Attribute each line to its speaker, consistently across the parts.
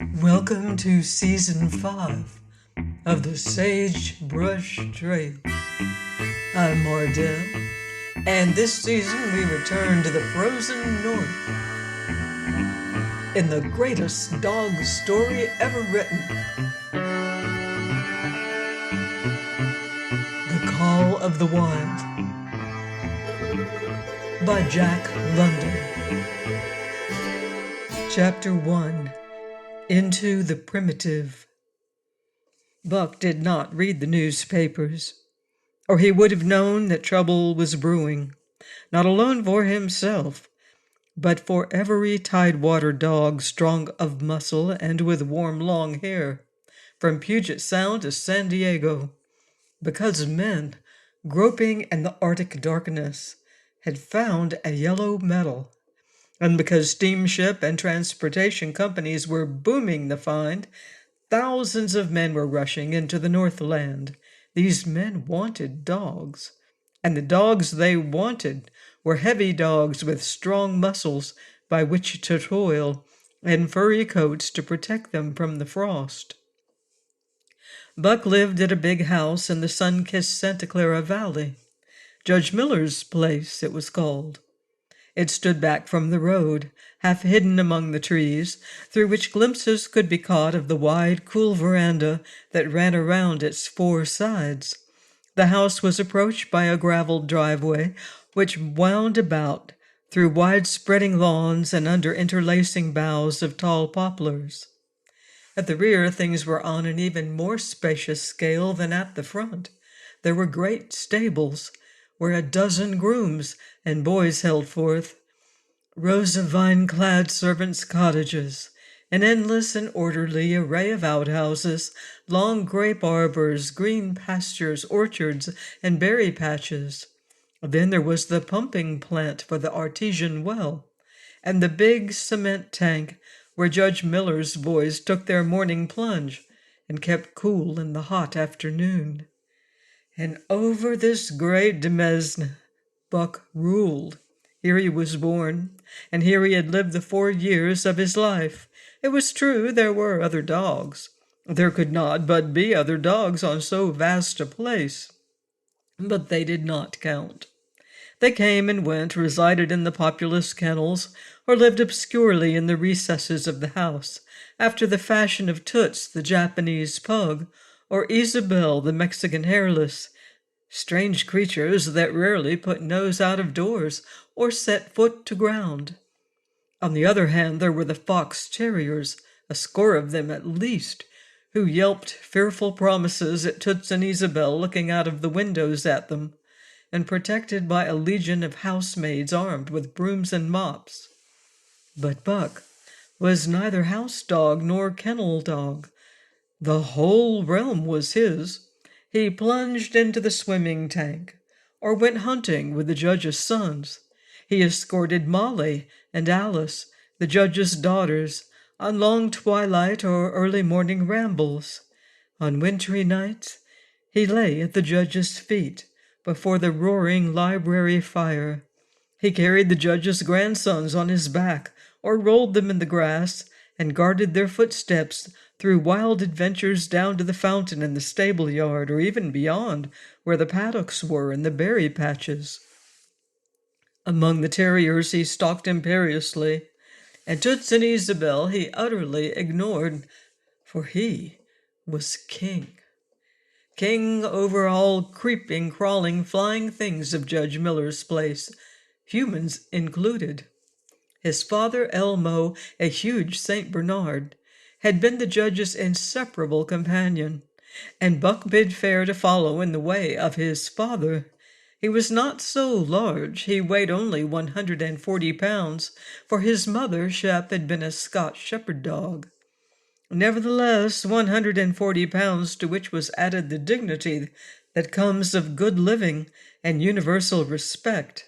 Speaker 1: Welcome to Season 5 of the Sagebrush Trail. I'm Mardell, and this season we return to the frozen north in the greatest dog story ever written, The Call of the Wild by Jack London. Chapter 1, Into the Primitive. Buck did not read the newspapers, or he would have known that trouble was brewing, not alone for himself, but for every tidewater dog strong of muscle and with warm long hair, from Puget Sound to San Diego, because men, groping in the Arctic darkness, had found a yellow metal, and because steamship and transportation companies were booming the find. Thousands of men were rushing into the Northland. These men wanted dogs, and the dogs they wanted were heavy dogs with strong muscles by which to toil, and furry coats to protect them from the frost. Buck lived at a big house in the sun-kissed Santa Clara Valley. Judge Miller's place, it was called. It stood back from the road, half hidden among the trees, through which glimpses could be caught of the wide, cool veranda that ran around its four sides. The house was approached by a graveled driveway, which wound about through wide-spreading lawns and under interlacing boughs of tall poplars. At the rear, things were on an even more spacious scale than at the front. There were great stables, where a dozen grooms and boys held forth, rows of vine-clad servants' cottages, an endless and orderly array of outhouses, long grape arbors, green pastures, orchards, and berry patches. Then there was the pumping plant for the artesian well, and the big cement tank where Judge Miller's boys took their morning plunge and kept cool in the hot afternoon. And over this great demesne, Buck ruled. Here he was born, and here he had lived the 4 years of his life. It was true there were other dogs. There could not but be other dogs on so vast a place. But they did not count. They came and went, resided in the populous kennels, or lived obscurely in the recesses of the house, after the fashion of Toots, the Japanese pug, or Isabel, the Mexican hairless, strange creatures that rarely put nose out of doors or set foot to ground. On the other hand, there were the fox terriers, a score of them at least, who yelped fearful promises at Toots and Isabel looking out of the windows at them, and protected by a legion of housemaids armed with brooms and mops. But Buck was neither house dog nor kennel dog. The whole realm was his. He plunged into the swimming tank, or went hunting with the judge's sons. He escorted Molly and Alice, the judge's daughters, on long twilight or early morning rambles. On wintry nights, he lay at the judge's feet before the roaring library fire. He carried the judge's grandsons on his back, or rolled them in the grass, and guarded their footsteps through wild adventures down to the fountain in the stable yard, or even beyond, where the paddocks were and the berry patches. Among the terriers he stalked imperiously, and Toots and Isabel he utterly ignored, for he was king. King over all creeping, crawling, flying things of Judge Miller's place, humans included. His father, Elmo, a huge St. Bernard, had been the judge's inseparable companion, and Buck bid fair to follow in the way of his father. He was not so large, he weighed only 140 pounds, for his mother, Shep, had been a Scotch shepherd dog. Nevertheless, 140 pounds, to which was added the dignity that comes of good living and universal respect,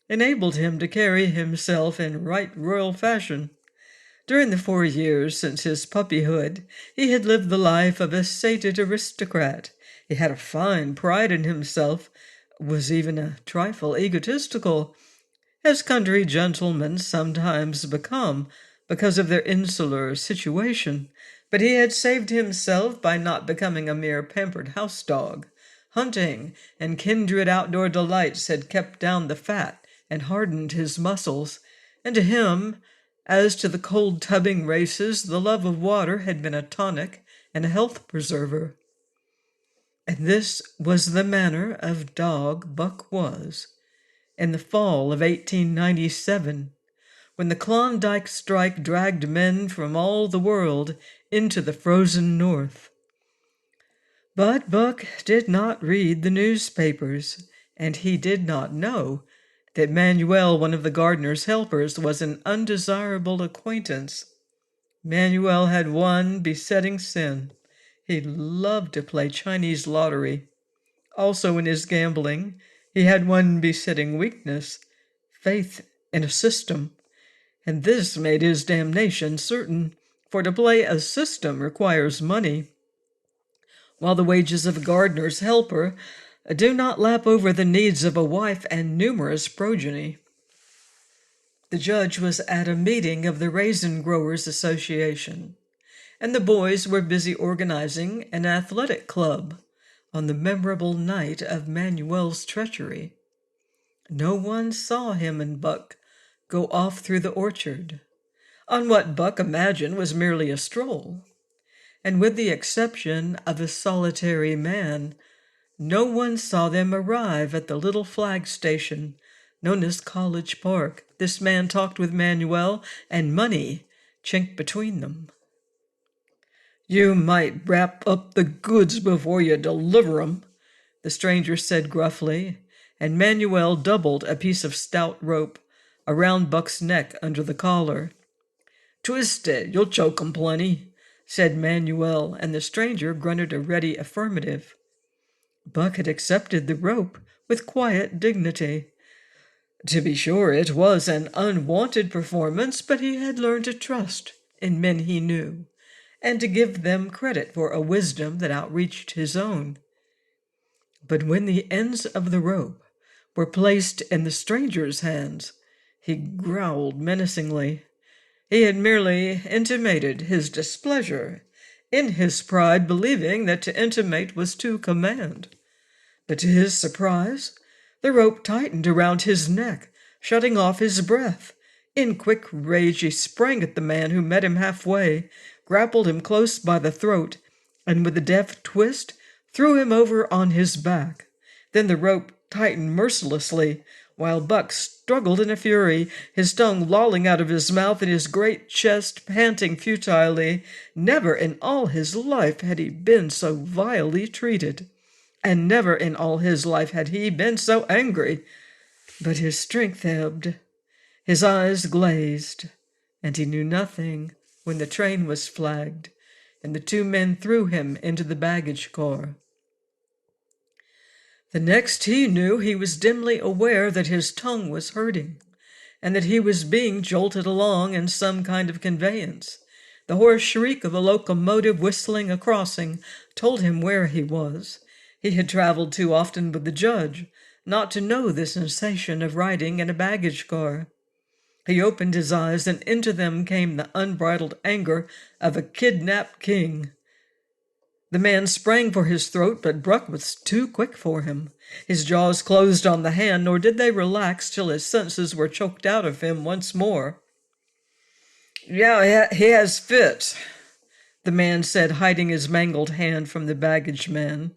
Speaker 1: enabled him to carry himself in right royal fashion. During the 4 years since his puppyhood, he had lived the life of a sated aristocrat. He had a fine pride in himself, was even a trifle egotistical, as country gentlemen sometimes become, because of their insular situation, but he had saved himself by not becoming a mere pampered house dog. Hunting and kindred outdoor delights had kept down the fat and hardened his muscles, and to him, as to the cold tubbing races, the love of water had been a tonic and a health preserver. And this was the manner of dog Buck was in the fall of 1897, when the Klondike strike dragged men from all the world into the frozen north. But Buck did not read the newspapers, and he did not know that Manuel, one of the gardener's helpers, was an undesirable acquaintance. Manuel had one besetting sin. He loved to play Chinese lottery. Also in his gambling, he had one besetting weakness, faith in a system. And this made his damnation certain, for to play a system requires money, while the wages of a gardener's helper do not lap over the needs of a wife and numerous progeny. The judge was at a meeting of the Raisin Growers Association, and the boys were busy organizing an athletic club on the memorable night of Manuel's treachery. No one saw him and Buck go off through the orchard, on what Buck imagined was merely a stroll. And with the exception of a solitary man, no one saw them arrive at the little flag station known as College Park. This man talked with Manuel, and money chinked between them. "You might wrap up the goods before you deliver 'em," the stranger said gruffly, and Manuel doubled a piece of stout rope around Buck's neck under the collar. "Twist it, you'll choke 'em plenty," said Manuel, and the stranger grunted a ready affirmative. Buck had accepted the rope with quiet dignity. To be sure, it was an unwanted performance, but he had learned to trust in men he knew, and to give them credit for a wisdom that outreached his own. But when the ends of the rope were placed in the stranger's hands, he growled menacingly. He had merely intimated his displeasure, in his pride believing that to intimate was to command. But to his surprise, the rope tightened around his neck, shutting off his breath. In quick rage he sprang at the man who met him halfway, grappled him close by the throat, and with a deft twist threw him over on his back. Then the rope tightened mercilessly, while Buck struggled in a fury, his tongue lolling out of his mouth and his great chest panting futilely. Never in all his life had he been so vilely treated, and never in all his life had he been so angry. But his strength ebbed, his eyes glazed, and he knew nothing when the train was flagged, and the two men threw him into the baggage car. The next he knew, he was dimly aware that his tongue was hurting, and that he was being jolted along in some kind of conveyance. The hoarse shriek of a locomotive whistling a crossing told him where he was. He had traveled too often with the judge not to know the sensation of riding in a baggage car. He opened his eyes, and into them came the unbridled anger of a kidnapped king. The man sprang for his throat, but Buck was too quick for him. His jaws closed on the hand, nor did they relax till his senses were choked out of him once more. "Yeah, he has fits," the man said, hiding his mangled hand from the baggage man,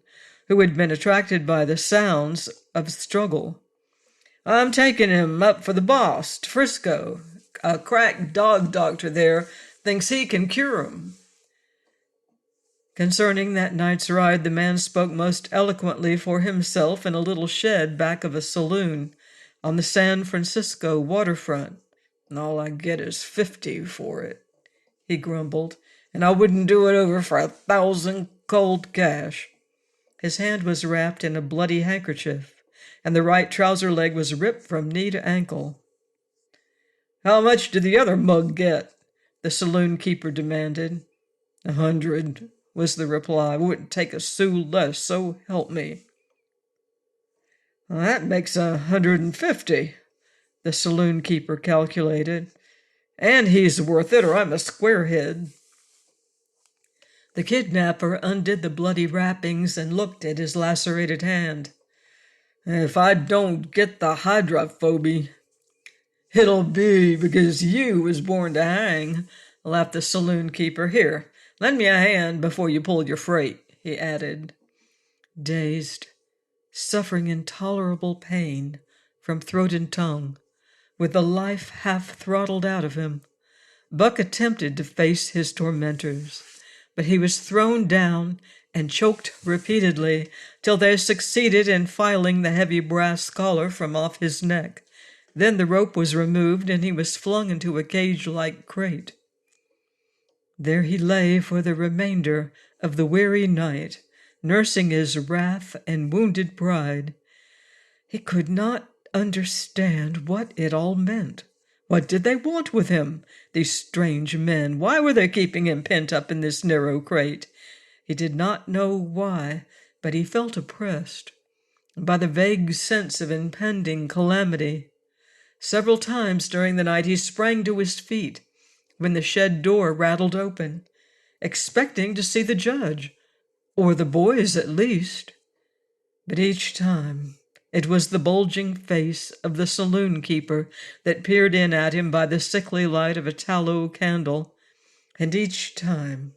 Speaker 1: who had been attracted by the sounds of struggle. "I'm taking him up for the boss, to Frisco. A crack dog doctor there thinks he can cure him." Concerning that night's ride, the man spoke most eloquently for himself in a little shed back of a saloon on the San Francisco waterfront. "And all I get is $50 for it," he grumbled, "and I wouldn't do it over for 1,000 cold cash." His hand was wrapped in a bloody handkerchief, and the right trouser leg was ripped from knee to ankle. "How much did the other mug get?" the saloon keeper demanded. "100, was the reply. "I wouldn't take a sou less, so help me." "That makes 150, the saloon keeper calculated. And he's worth it, or I'm a squarehead." The kidnapper undid the bloody wrappings and looked at his lacerated hand. "If I don't get the hydrophobia, it'll be because you was born to hang," laughed the saloon keeper. "Here, lend me a hand before you pull your freight," he added. Dazed, suffering intolerable pain from throat and tongue, with the life half throttled out of him, Buck attempted to face his tormentors, but he was thrown down and choked repeatedly till they succeeded in filing the heavy brass collar from off his neck. Then the rope was removed and he was flung into a cage-like crate. There he lay for the remainder of the weary night, nursing his wrath and wounded pride. He could not understand what it all meant. What did they want with him, these strange men? Why were they keeping him pent up in this narrow crate? He did not know why, but he felt oppressed by the vague sense of impending calamity. Several times during the night he sprang to his feet when the shed door rattled open, expecting to see the judge, or the boys at least. But each time it was the bulging face of the saloon keeper that peered in at him by the sickly light of a tallow candle, and each time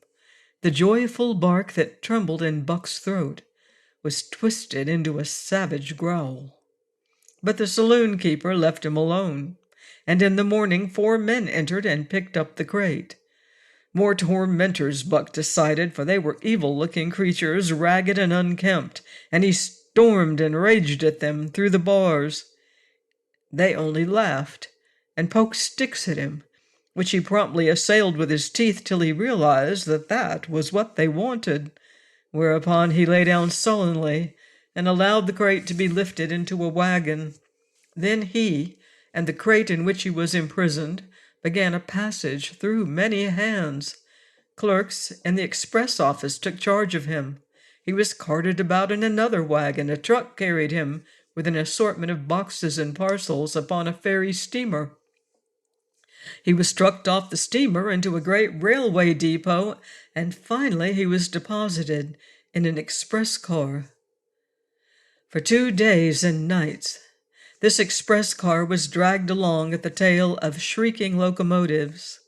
Speaker 1: the joyful bark that trembled in Buck's throat was twisted into a savage growl. But the saloon keeper left him alone, and in the morning 4 men entered and picked up the crate. More tormentors, Buck decided, for they were evil-looking creatures, ragged and unkempt, and he stormed and raged at them through the bars. They only laughed and poked sticks at him, which he promptly assailed with his teeth till he realized that that was what they wanted, whereupon he lay down sullenly and allowed the crate to be lifted into a wagon. Then he, and the crate in which he was imprisoned, began a passage through many hands. Clerks in the express office took charge of him. He was carted about in another wagon. A truck carried him with an assortment of boxes and parcels upon a ferry steamer. He was trucked off the steamer into a great railway depot, and finally he was deposited in an express car. For 2 days and nights, this express car was dragged along at the tail of shrieking locomotives,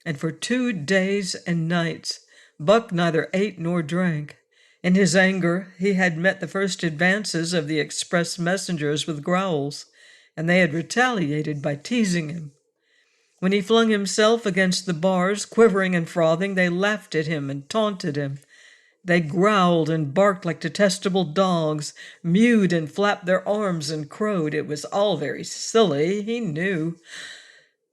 Speaker 1: and for 2 days and nights Buck neither ate nor drank. In his anger, he had met the first advances of the express messengers with growls, and they had retaliated by teasing him. When he flung himself against the bars, quivering and frothing, they laughed at him and taunted him. They growled and barked like detestable dogs, mewed and flapped their arms and crowed. It was all very silly, he knew,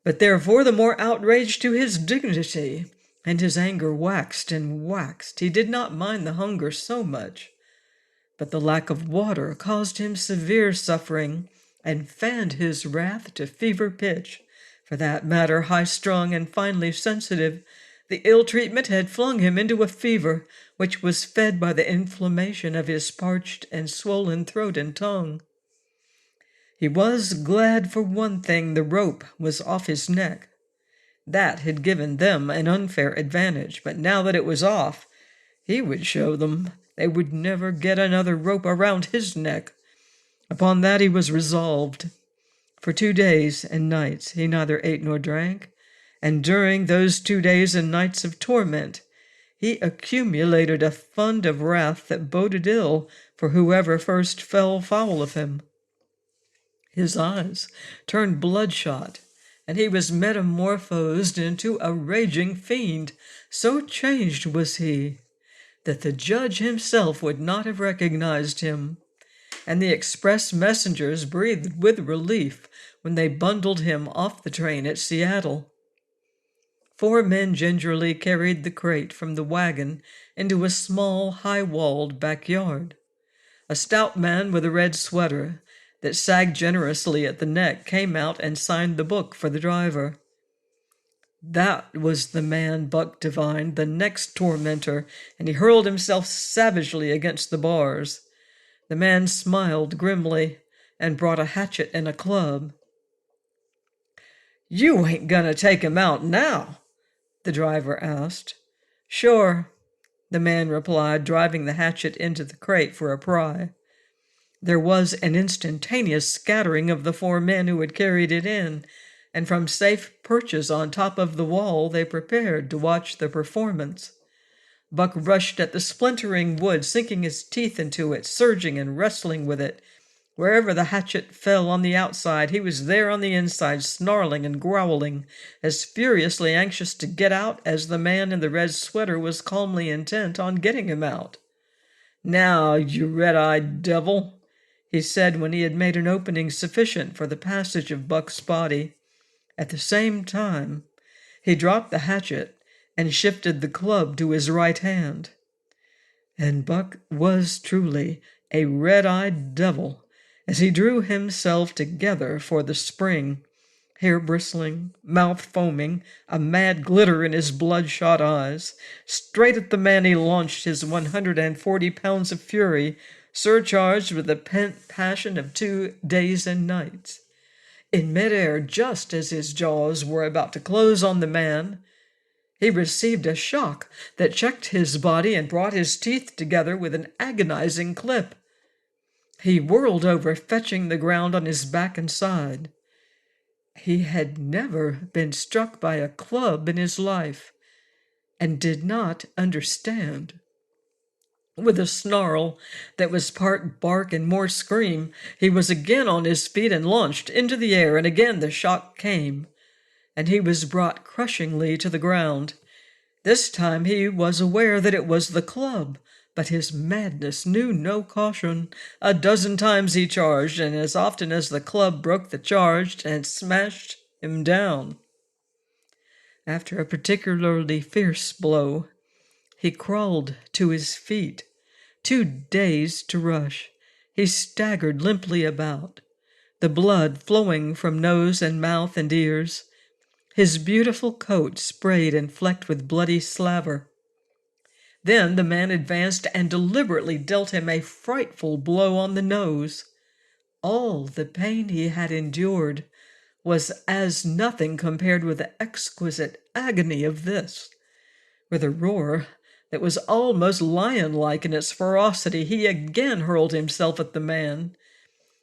Speaker 1: but therefore the more outrage to his dignity, and his anger waxed and waxed. He did not mind the hunger so much, but the lack of water caused him severe suffering and fanned his wrath to fever pitch. For that matter, high-strung and finely sensitive, the ill treatment had flung him into a fever, which was fed by the inflammation of his parched and swollen throat and tongue. He was glad for one thing the rope was off his neck. That had given them an unfair advantage, but now that it was off, he would show them they would never get another rope around his neck. Upon that he was resolved. For 2 days and nights he neither ate nor drank, and during those 2 days and nights of torment, he accumulated a fund of wrath that boded ill for whoever first fell foul of him. His eyes turned bloodshot, and he was metamorphosed into a raging fiend. So changed was he that the judge himself would not have recognized him, and the express messengers breathed with relief when they bundled him off the train at Seattle. 4 men gingerly carried the crate from the wagon into a small, high-walled backyard. A stout man with a red sweater that sagged generously at the neck came out and signed the book for the driver. That was the man, Buck divined, the next tormentor, and he hurled himself savagely against the bars. The man smiled grimly and brought a hatchet and a club. "You ain't gonna take him out now?" the driver asked. "Sure," the man replied, driving the hatchet into the crate for a pry. There was an instantaneous scattering of the four men who had carried it in, and from safe perches on top of the wall they prepared to watch the performance. Buck rushed at the splintering wood, sinking his teeth into it, surging and wrestling with it. Wherever the hatchet fell on the outside, he was there on the inside, snarling and growling, as furiously anxious to get out as the man in the red sweater was calmly intent on getting him out. "Now, you red-eyed devil," he said when he had made an opening sufficient for the passage of Buck's body. At the same time, he dropped the hatchet and shifted the club to his right hand. And Buck was truly a red-eyed devil as he drew himself together for the spring, hair bristling, mouth foaming, a mad glitter in his bloodshot eyes. Straight at the man he launched his 140 pounds of fury, surcharged with the pent passion of 2 days and nights. In midair, just as his jaws were about to close on the man, he received a shock that checked his body and brought his teeth together with an agonizing clip. He whirled over, fetching the ground on his back and side. He had never been struck by a club in his life and did not understand. With a snarl that was part bark and more scream, he was again on his feet and launched into the air, and again the shock came, and he was brought crushingly to the ground. This time he was aware that it was the club, but his madness knew no caution. A dozen times he charged, and as often as the club broke the charge and smashed him down. After a particularly fierce blow, he crawled to his feet. Too dazed to rush, he staggered limply about, the blood flowing from nose and mouth and ears, his beautiful coat sprayed and flecked with bloody slaver. Then the man advanced and deliberately dealt him a frightful blow on the nose. All the pain he had endured was as nothing compared with the exquisite agony of this. With a roar that was almost lion-like in its ferocity, he again hurled himself at the man.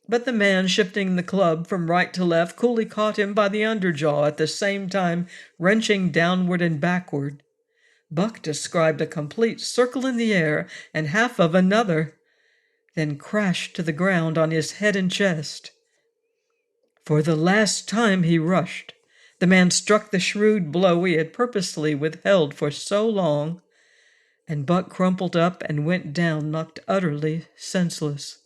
Speaker 1: But the man, shifting the club from right to left, coolly caught him by the underjaw, at the same time wrenching downward and backward. Buck described a complete circle in the air and half of another, then crashed to the ground on his head and chest. For the last time he rushed. The man struck the shrewd blow he had purposely withheld for so long, and Buck crumpled up and went down, knocked utterly senseless.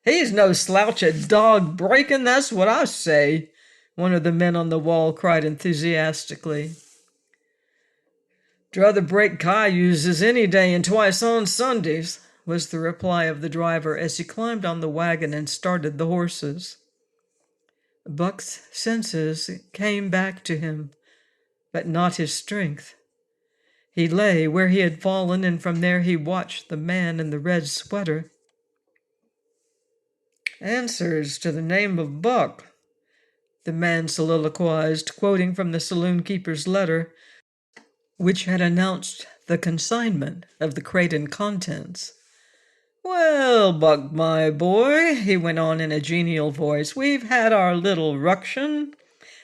Speaker 1: "He's no slouch at dog breaking, that's what I say," one of the men on the wall cried enthusiastically. "Druther break cayuses any day and twice on Sundays," was the reply of the driver as he climbed on the wagon and started the horses. Buck's senses came back to him, but not his strength. He lay where he had fallen, and from there he watched the man in the red sweater. "Answers to the name of Buck," the man soliloquized, quoting from the saloon-keeper's letter, which had announced the consignment of the crate and contents. "Well, Buck, my boy," he went on in a genial voice, "we've had our little ruction,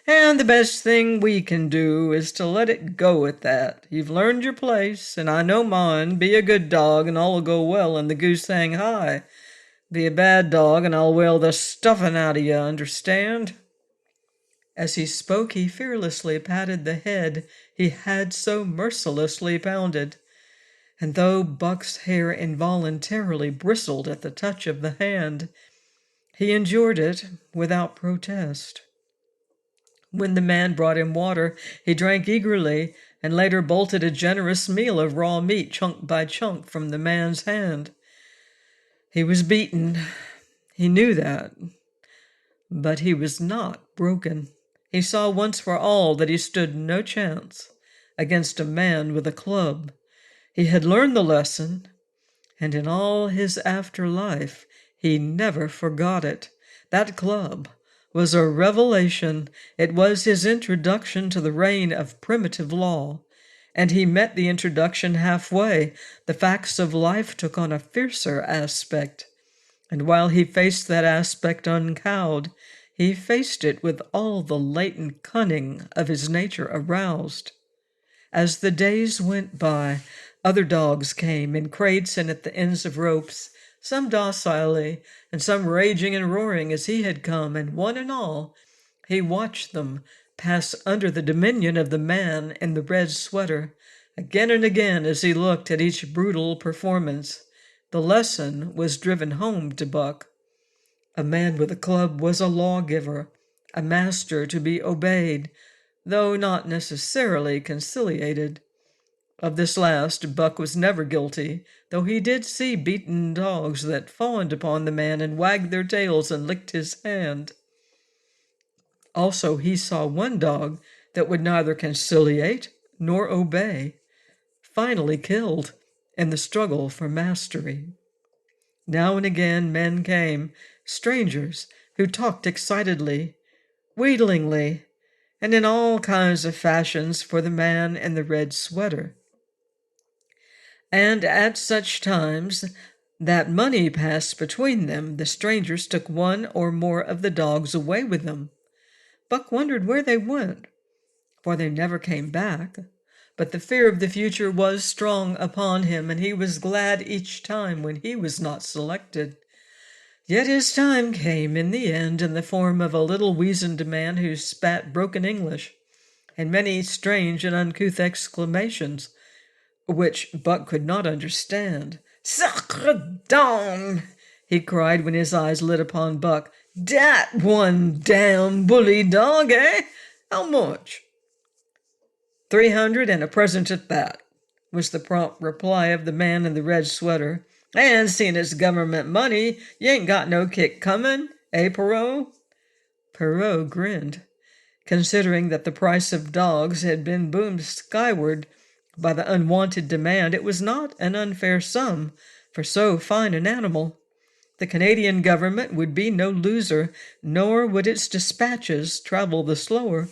Speaker 1: and the best thing we can do is to let it go at that. You've learned your place, and I know mine. Be a good dog, and all'll go well, and the goose hang high. Be a bad dog, and I'll whale the stuffin' out of you, understand?" As he spoke, he fearlessly patted the head he had so mercilessly pounded, and though Buck's hair involuntarily bristled at the touch of the hand, he endured it without protest. When the man brought him water, he drank eagerly, and later bolted a generous meal of raw meat, chunk by chunk, from the man's hand. He was beaten. He knew that. But he was not broken. He saw once for all that he stood no chance against a man with a club. He had learned the lesson, and in all his afterlife he never forgot it. That club was a revelation. It was his introduction to the reign of primitive law, and he met the introduction halfway. The facts of life took on a fiercer aspect, and while he faced that aspect uncowed, he faced it with all the latent cunning of his nature aroused. As the days went by, other dogs came in crates and at the ends of ropes, some docilely, and some raging and roaring as he had come, and one and all, he watched them pass under the dominion of the man in the red sweater. Again and again, as he looked at each brutal performance, the lesson was driven home to Buck. A man with a club was a lawgiver, a master to be obeyed, though not necessarily conciliated. Of this last, Buck was never guilty, though he did see beaten dogs that fawned upon the man and wagged their tails and licked his hand. Also, he saw one dog that would neither conciliate nor obey, finally killed in the struggle for mastery. Now and again men came, strangers, who talked excitedly, wheedlingly, and in all kinds of fashions for the man in the red sweater. And at such times that money passed between them, the strangers took one or more of the dogs away with them. Buck wondered where they went, for they never came back. But the fear of the future was strong upon him, and he was glad each time when he was not selected. Yet his time came in the end in the form of a little weazened man who spat broken English, and many strange and uncouth exclamations, which Buck could not understand. "Sacre Dame!" he cried when his eyes lit upon Buck. "Dat one damn bully dog, eh? How much?" 300 and a present at that, was the prompt reply of the man in the red sweater. "And seeing it's government money, you ain't got no kick coming, eh, Perot?" Perot grinned, considering that the price of dogs had been boomed skyward by the unwanted demand. It was not an unfair sum for so fine an animal. The Canadian government would be no loser, nor would its dispatches travel the slower.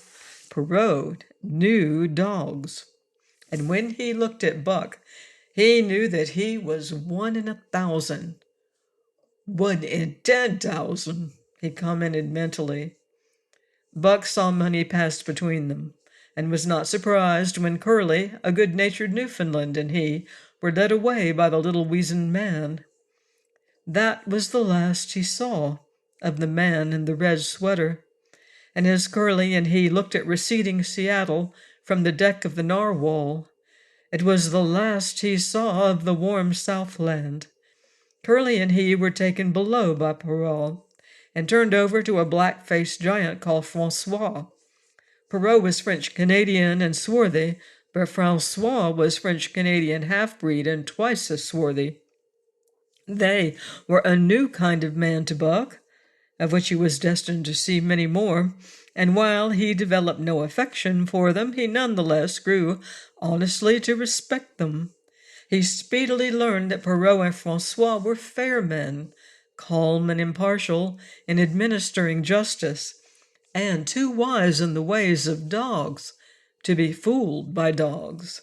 Speaker 1: Perot knew dogs, and when he looked at Buck, he knew that he was 1 in 1,000. 1 in 10,000, he commented mentally. Buck saw money pass between them, and was not surprised when Curly, a good-natured Newfoundland, and he were led away by the little weazened man. That was the last he saw of the man in the red sweater, and as Curly and he looked at receding Seattle from the deck of the narwhal, it was the last he saw of the warm Southland. Curly and he were taken below by Perrault and turned over to a black-faced giant called Francois. Perrault was French-Canadian and swarthy, but Francois was French-Canadian half-breed and twice as swarthy. They were a new kind of man to Buck, of which he was destined to see many more, and while he developed no affection for them, he nonetheless grew honestly to respect them. He speedily learned that Perrault and Francois were fair men, calm and impartial in administering justice, and too wise in the ways of dogs to be fooled by dogs.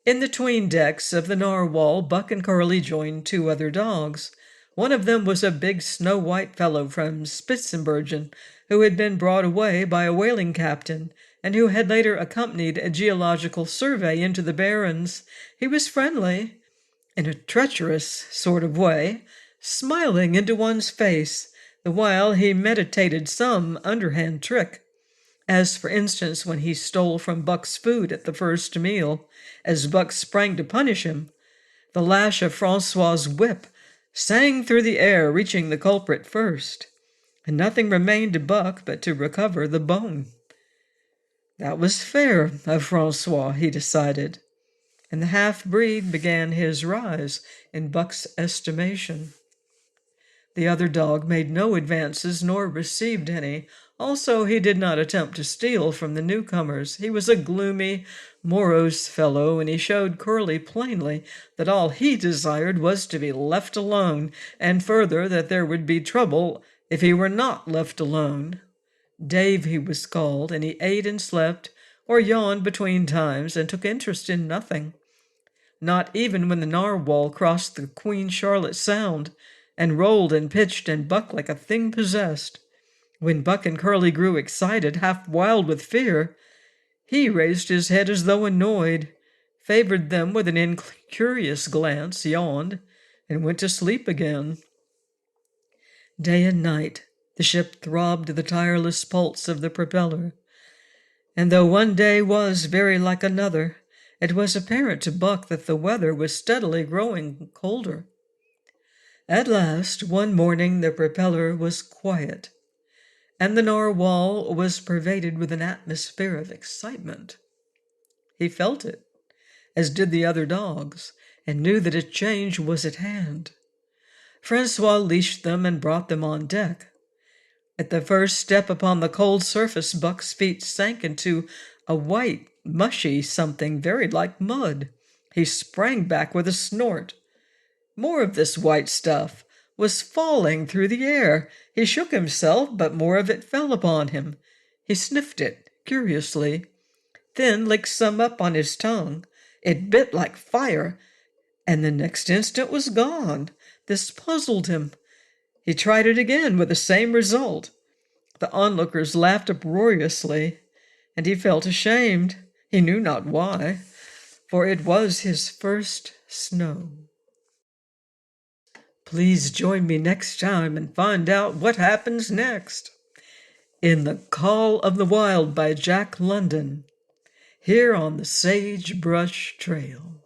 Speaker 1: In the 'tween decks of the narwhal, Buck and Curly joined 2 other dogs. One of them was a big snow-white fellow from Spitzenbergen, who had been brought away by a whaling captain, and who had later accompanied a geological survey into the Barrens. He was friendly, in a treacherous sort of way, smiling into one's face, the while he meditated some underhand trick, as for instance when he stole from Buck's food at the first meal. As Buck sprang to punish him, the lash of Francois's whip sang through the air, reaching the culprit first, and nothing remained to Buck but to recover the bone. That was fair of Francois, he decided, and the half-breed began his rise in Buck's estimation. The other dog made no advances nor received any. Also, he did not attempt to steal from the newcomers. He was a gloomy, morose fellow, and he showed Curly plainly that all he desired was to be left alone, and further that there would be trouble if he were not left alone. Dave he was called, and he ate and slept or yawned between times and took interest in nothing, not even when the narwhal crossed the Queen Charlotte Sound and rolled and pitched and bucked like a thing possessed. When Buck and Curly grew excited, half wild with fear, he raised his head as though annoyed, favored them with an incurious glance, yawned, and went to sleep again. Day and night the ship throbbed to the tireless pulse of the propeller, and though one day was very like another, it was apparent to Buck that the weather was steadily growing colder. At last, one morning, the propeller was quiet, and the narwhal was pervaded with an atmosphere of excitement. He felt it, as did the other dogs, and knew that a change was at hand. Francois leashed them and brought them on deck. At the first step upon the cold surface, Buck's feet sank into a white, mushy something very like mud. He sprang back with a snort. More of this white stuff was falling through the air. He shook himself, but more of it fell upon him. He sniffed it curiously, then licked some up on his tongue. It bit like fire, and the next instant was gone. This puzzled him. He tried it again with the same result. The onlookers laughed uproariously, and he felt ashamed. He knew not why, for it was his first snow. Please join me next time and find out what happens next. In The Call of the Wild by Jack London, here on the Sagebrush Trail.